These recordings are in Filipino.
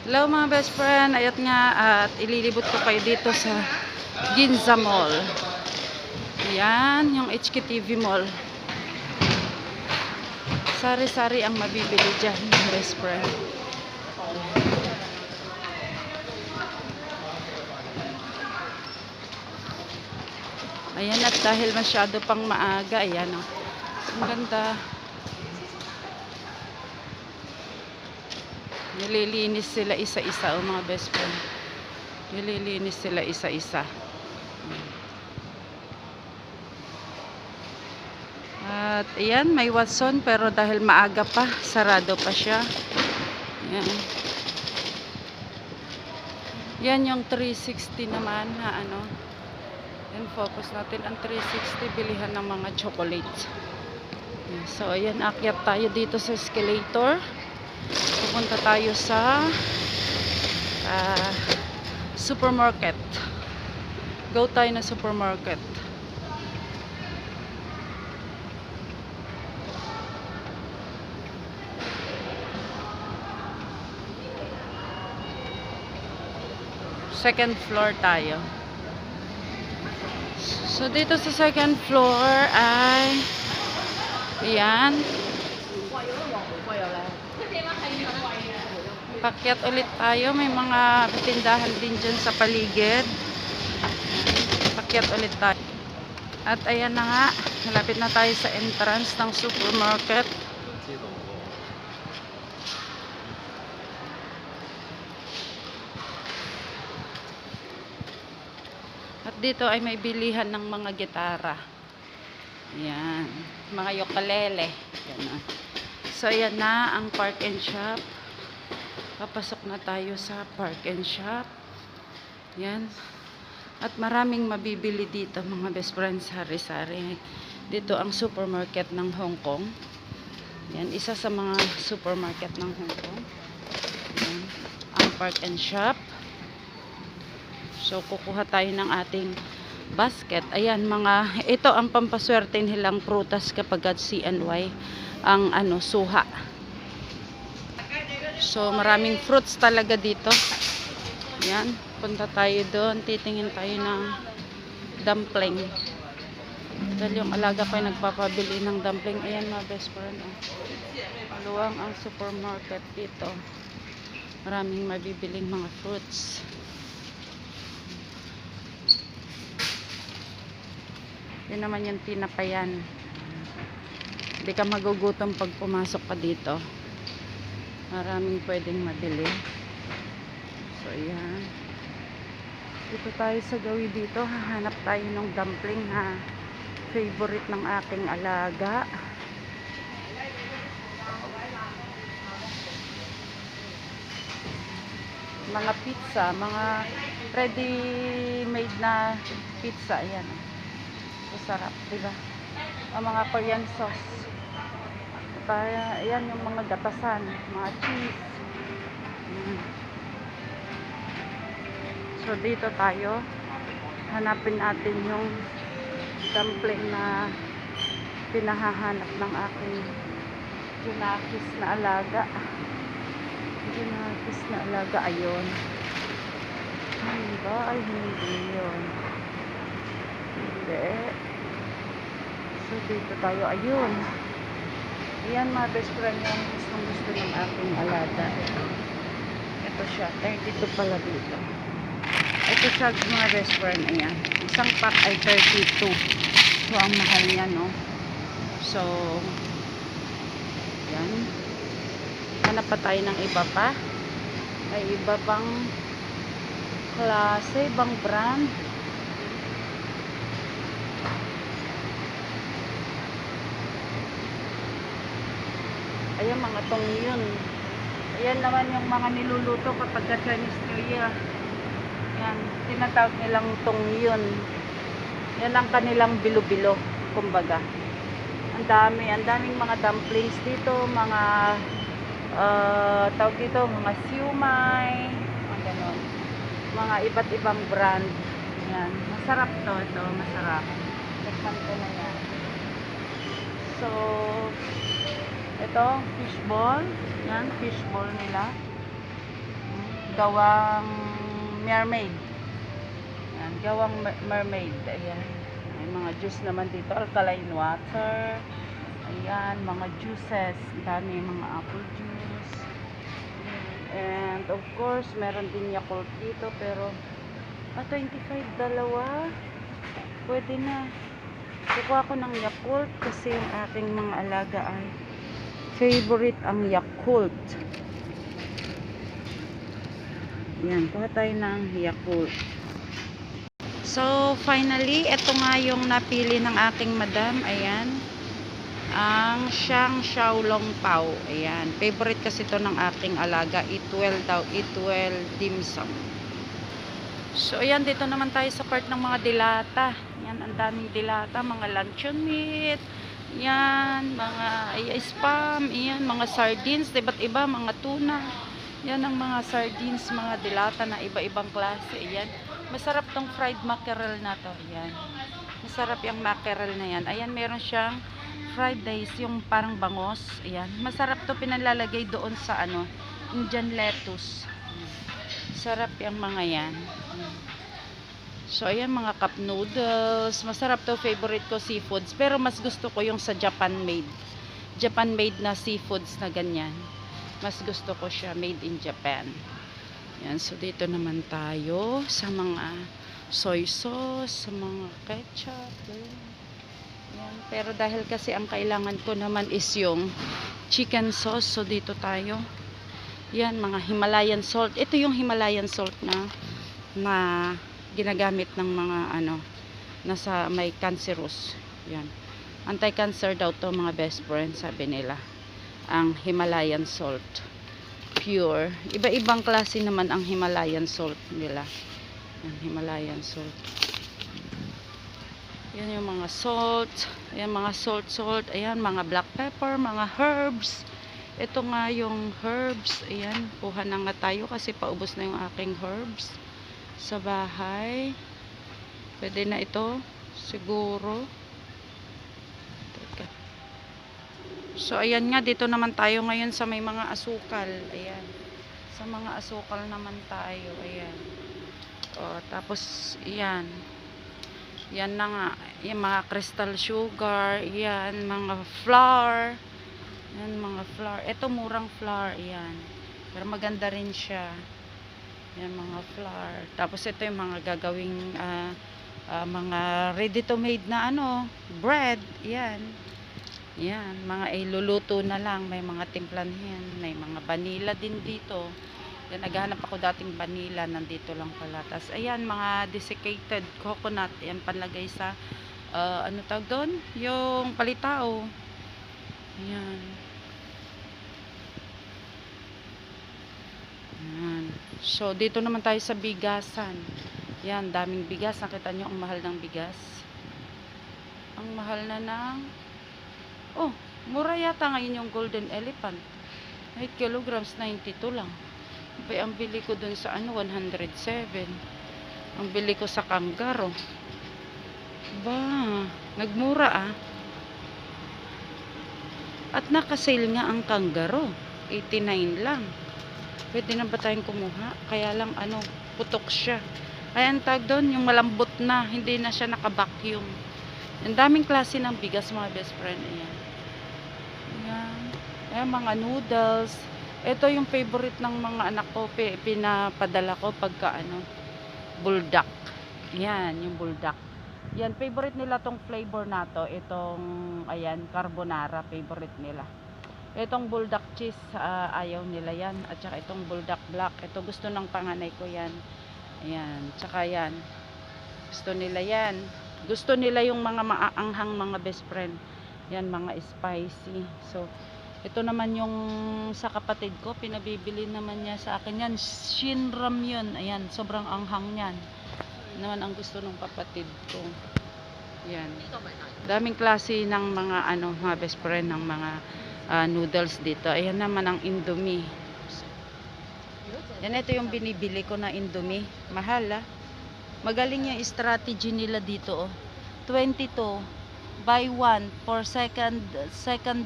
Hello mga best friend, ayat nga at ililibot ko kayo dito sa Ginza Mall. Yan, yung HKTV Mall. Sari-sari ang mabibili dyan mga best friend. Ayan, at dahil masyado pang maaga, ayan o. Ang ganda. Nililinis sila isa-isa o mga best friend. Nililinis sila isa-isa. At ayan, may Watson pero dahil maaga pa, sarado pa siya. Ayan. Yan yung 360 naman na ano. Yan, focus natin ang 360, bilihan ng mga chocolates. So ayan, akyat tayo dito sa escalator. Pupunta tayo sa supermarket. Go tayo na supermarket. Second floor tayo. So dito sa second floor ay ayan, pakyat ulit tayo. May mga tindahan din dyan sa paligid. Pakyat ulit tayo. At ayan na nga, malapit na tayo sa entrance ng supermarket. At dito ay may bilihan ng mga gitara. Ayan, mga ukulele. Ayan. So ayan na ang park and shop. Papasok na tayo sa park and shop. Yan. At maraming mabibili dito mga best friends, sari-sari. Dito ang supermarket ng Hong Kong. Yan, isa sa mga supermarket ng Hong Kong. Yan, ang park and shop. So kukuha tayo ng ating basket. Ayan, ito ang pampaswerte nilang prutas kapag CNY ang suha. So, maraming fruits talaga dito. Yan. Punta tayo doon. Titingin tayo ng dumpling. Dahil yung alaga ko ay nagpapabili ng dumpling. Ayan mga best friend. Maluwang ang supermarket dito. Maraming mabibiling mga fruits. Yan naman yung tinapayan. Hindi ka magugutom pag pumasok ka dito. Maraming pwedeng mabili. So, ayan. Dito tayo sa gawi dito. Hahanap tayo ng dumpling na favorite ng aking alaga. Mga pizza. Mga ready-made na pizza. Ayan. Masarap, diba? Ang mga Korean sauce. Ayan yung mga gatasan, mga cheese. So dito tayo, hanapin natin yung dumpling na pinahahanap ng aking junakis na alaga. Junakis na alaga, ayun. Ano ba? Ay, hindi yun. Hindi. So dito tayo, ayun. Ayan mga best friend, yung gusto ng aking alaga. Ito siya, 32 pala dito. Ito siya mga best friend, ayan. Isang pack ay 32. So ang mahal niya, no? So, ayan. Hanap pa tayo ng iba pa. Ay iba pang klase, ibang brand. Ayan, mga tongyon. Ayan naman yung mga niluluto kapag Chinese New Year. Ayan, tinatawag nilang tongyon. Yan ang kanilang bilo-bilo, kumbaga. Ang daming mga dumplings dito, mga tawag dito, mga siumay, mga ganon. Mga iba't ibang brand. Ayan, masarap to, ito, masarap. Tikman ko na yan. So, ito, fishball. Yan, fishball nila. gawang mermaid. Yan, gawang mermaid. Ayan. May mga juice naman dito. Alkaline water. Ayan, mga juices. Dami mga apple juice. And of course, meron din Yakult dito. Pero, 25 dalawa. Pwede na. Kukuha ko ng Yakult kasi yung aking mga alaga ay favorite ang Yakult. Yan, kuha tayo ng Yakult. So, finally, ito nga yung napili ng aking madam. Ayan. Ang Shang Xiaolong Pao. Ayan. Favorite kasi ito ng aking alaga. Eatwell daw. Eatwell dim sum. So, ayan. Dito naman tayo sa part ng mga dilata. Ayan. Ang daming dilata. Mga luncheon meat. Ayan. Mga spam. Ayan. Mga sardines. Iba't iba. Mga tuna. Yan ang mga sardines, mga dilata na iba-ibang klase. Ayan. Masarap tong fried mackerel na to. Ayan. Masarap yung mackerel na yan. Ayan, meron siyang fried rice, yung parang bangos. Ayan. Masarap to, pinalalagay doon sa ano, Indian lettuce. Sarap yung mga yan. So, ayan, mga cup noodles. Masarap to, favorite ko seafoods. Pero mas gusto ko yung sa Japan made. Japan made na seafoods na ganyan. Mas gusto ko siya made in Japan. Yan, so dito naman tayo sa mga soy sauce, sa mga ketchup. Yan, pero dahil kasi ang kailangan ko naman is yung chicken sauce, so dito tayo. Yan, mga Himalayan salt. Ito yung Himalayan salt na ginagamit ng mga nasa may cancerous. Yan. Anti-cancer daw to mga best friend, sabi nila. Ang Himalayan salt pure, iba-ibang klase naman ang Himalayan salt nila. Yan, Himalayan salt. Yan yung mga salt. Ayan, mga salt. Ayan, mga black pepper, mga herbs. Ito nga yung herbs. Ayan, kuha na nga tayo kasi paubos na yung aking herbs sa bahay. Pwede na ito siguro. So, ayan nga, dito naman tayo ngayon sa may mga asukal. Ayan. Sa mga asukal naman tayo. Ayan. O, tapos, ayan. Yan na nga. Yung mga crystal sugar. Ayan, mga flour. Ayan, mga flour. Ito, murang flour. Ayan. Pero maganda rin siya. Ayan, mga flour. Tapos, ito yung mga gagawing, mga ready to made na bread. Ayan. Yan, mga iluluto na lang. May mga timplan yan. May mga vanilla din dito. Yan, naghahanap ako dating vanilla. Nandito lang pala. Tapos, ayan, mga desiccated coconut. Yan, panlagay sa, ano tawag doon? Yung palitaw. Ayan. Ayan. So, dito naman tayo sa bigasan. Yan, daming bigas. Nakita nyo ang mahal ng bigas. Ang mahal na ng mura yata ngayon yung golden elephant. 8 kilograms, 92 lang. Ang bili ko dun sa 107. Ang bili ko sa kangaroo. Nagmura At nakasale nga ang kangaroo. 89 lang. Pwede na ba tayong kumuha? Kaya lang putok siya. Kaya ang tag doon, yung malambot na. Hindi na siya naka-vacuum. Ang daming klase ng bigas mga best friend. Ayan. Ayan, mga noodles. Ito yung favorite ng mga anak ko. Pinapadala ko pagka buldak. Ayan, yung buldak. Yan, favorite nila tong flavor na to. Itong, ayan, carbonara. Favorite nila. Itong buldak cheese, ayaw nila yan. At saka itong buldak black. Ito gusto ng panganay ko yan. Ayan, tsaka yan. Gusto nila yan. Gusto nila yung mga maaanghang mga best friend. Yan, mga spicy. So, ito naman yung sa kapatid ko, pinabibili naman niya sa akin yan. Shinram yun. Ayan, sobrang anghang yan. Naman ang gusto ng kapatid ko. Yan. Daming klase ng mga mga best friend ng mga noodles dito. Ayan naman ang Indomie. Yan, ito yung binibili ko na Indomie. Mahal Magaling yung strategy nila dito 22 buy one for second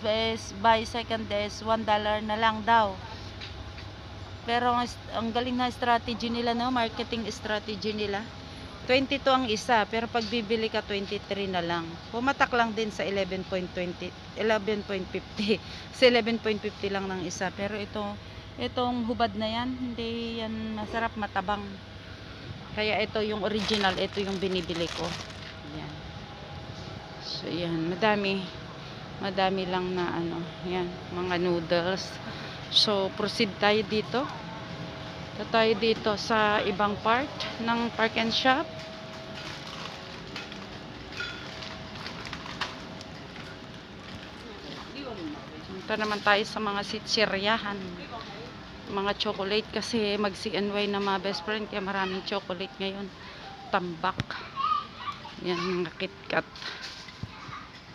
best, buy second best $1 na lang daw. Pero ang galing na strategy nila, no? Marketing strategy nila. 22 ang isa, pero pag bibili ka 23 na lang. Pumatak lang din sa 11.20, 11.50. Sa 11.50 lang ng isa. Pero itong hubad na yan, hindi yan masarap, matabang. Kaya ito yung original, ito yung binibili ko. Yan. So yan, madami lang na ano, yan, mga noodles. So proceed tayo dito. Tayo dito sa ibang part ng Park and Shop. Punta naman tayo sa mga sitsiryahan, mga chocolate, kasi mag CNY na mga best friend, kaya maraming chocolate ngayon. Tambak, yan, mga KitKat,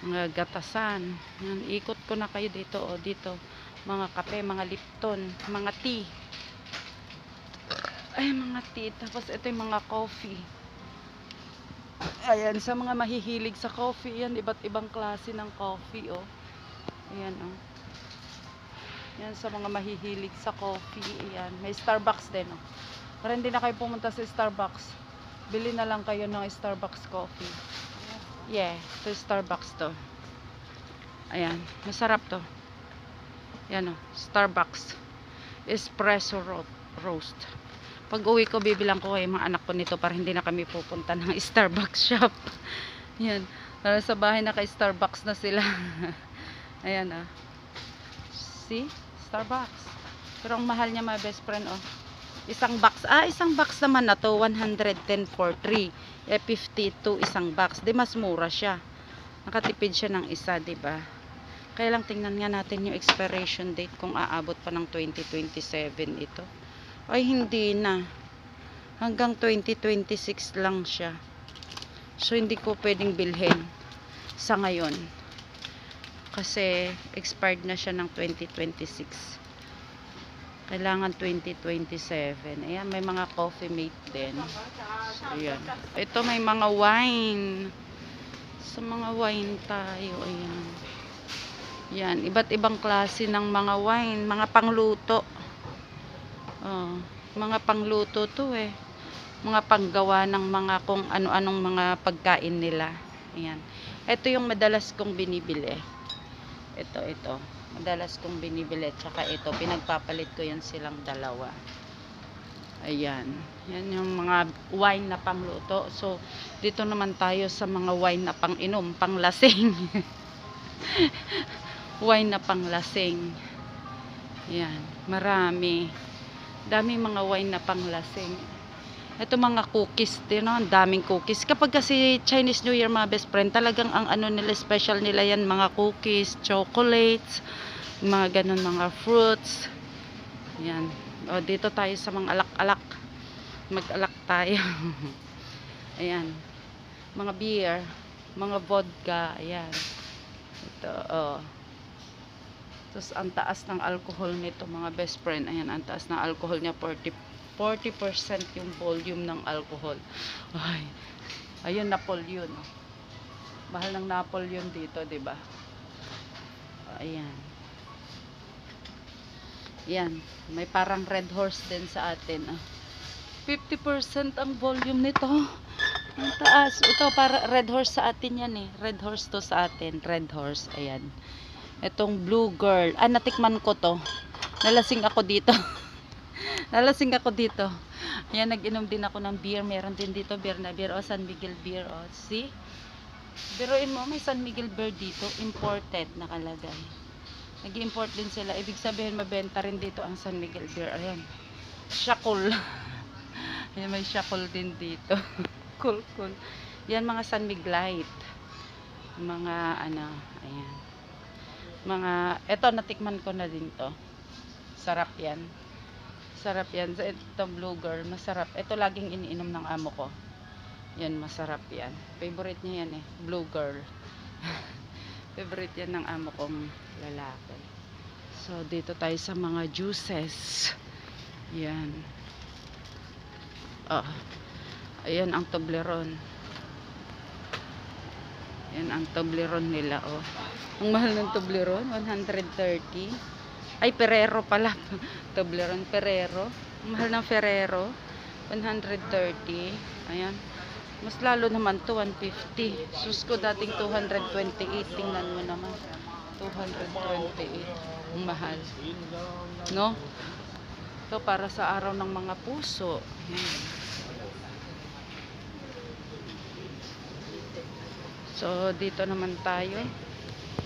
mga gatasan. Yan, ikot ko na kayo dito. O dito, mga kape, mga Lipton, mga tea. Ay, mga tea. Tapos ito yung mga coffee. Ayan, sa mga mahihilig sa coffee, yan, iba't ibang klase ng coffee, oh. Ayan, oh. Yan, sa mga mahihilig sa coffee, ayan. May Starbucks din, oh. Para hindi na kayo pumunta sa Starbucks, bili na lang kayo ng Starbucks coffee. Yeah, ito Starbucks to. Ayan, masarap to. Yan, oh, Starbucks espresso roast. Pag uwi ko, bibilang ko kay mga anak ko nito para hindi na kami pupunta ng Starbucks shop. Yan, para sa bahay na kay Starbucks na sila. Ayan, ah. See? Starbucks. Pero ang mahal niya, mga best friend, oh. Isang box naman na to, 110 for 3. 52 isang box. Di mas mura siya. Nakatipid siya ng isa, di ba? Kaya lang tingnan nga natin yung expiration date kung aabot pa ng 2027 ito. Ay, hindi na. Hanggang 2026 lang siya. So, hindi ko pwedeng bilhin sa ngayon. Kasi, expired na siya ng 2026. Kailangan 2027. Ayan, may mga coffee mate din. So, ayan. Ito, may mga wine. Sa mga wine tayo. Ayan. Yan, iba't ibang klase ng mga wine. Mga pangluto. Oh, mga pangluto to eh. Mga panggawa ng mga kung ano-anong mga pagkain nila. Ayan. Ito yung madalas kong binibili. Ito. Madalas kong binibili. Tsaka ito, pinagpapalit ko yan silang dalawa. Ayan. Yan yung mga wine na pangluto. So, dito naman tayo sa mga wine na pang-inom, panglasing. Wine na panglasing. Ayan. Marami. Dami mga wine na panglasing. Ito mga cookies din, no? Ang daming cookies. Kapag kasi Chinese New Year, mga best friend, talagang ang ano nila, special nila yan, mga cookies, chocolates, mga ganun, mga fruits. Yan. O, dito tayo sa mga alak-alak. Mag-alak tayo. Ayan. Mga beer, mga vodka, ayan. Ito, oh. Tapos, ang taas ng alcohol nito, mga best friend. Ayan, ang taas ng alcohol niya, 40% yung volume ng alcohol. Ay, ayun, Napoleon. Mahal ng Napoleon dito, diba? Ayan. Ayan, may parang Red Horse din sa atin. 50% ang volume nito. Ang taas. Ito, para Red Horse sa atin yan eh. Red Horse to sa atin. Red Horse, ayan. Itong Blue Girl. Natikman ko to. Nalasing ako dito. Nalasing ako dito. Ayan, nag-inom din ako ng beer. Meron din dito beer na beer. O, San Miguel beer. O, see? Biruin mo, may San Miguel beer dito. Imported, nakalagay. Nag-import din sila. Ibig sabihin, mabenta rin dito ang San Miguel beer. Ayan. Shakul. Ayan, may shakul din dito. Cool. Yan, mga San Miguelite. Mga, ano, ayan. Mga, eto natikman ko na din to. Sarap yan. Sarap yan. Ito Blue Girl, masarap. Ito laging iniinom ng amo ko. Yan, masarap yan. Favorite niya yan eh. Blue Girl. Favorite yan ng amo kong lalaki. So, dito tayo sa mga juices. Yan. Oh. Ayan ang Toblerone. Yan ang Toblerone nila, oh. Ang mahal ng Toblerone, 130. Ay, Ferrero pala. Toblerone Ferrero. Ang mahal ng Ferrero. 130. Ayan. Mas lalo naman to, 150. Sus ko, dating 228. Tingnan mo naman. 228. Ang mahal. No? Ito para sa araw ng mga puso. Ayan. So, dito naman tayo.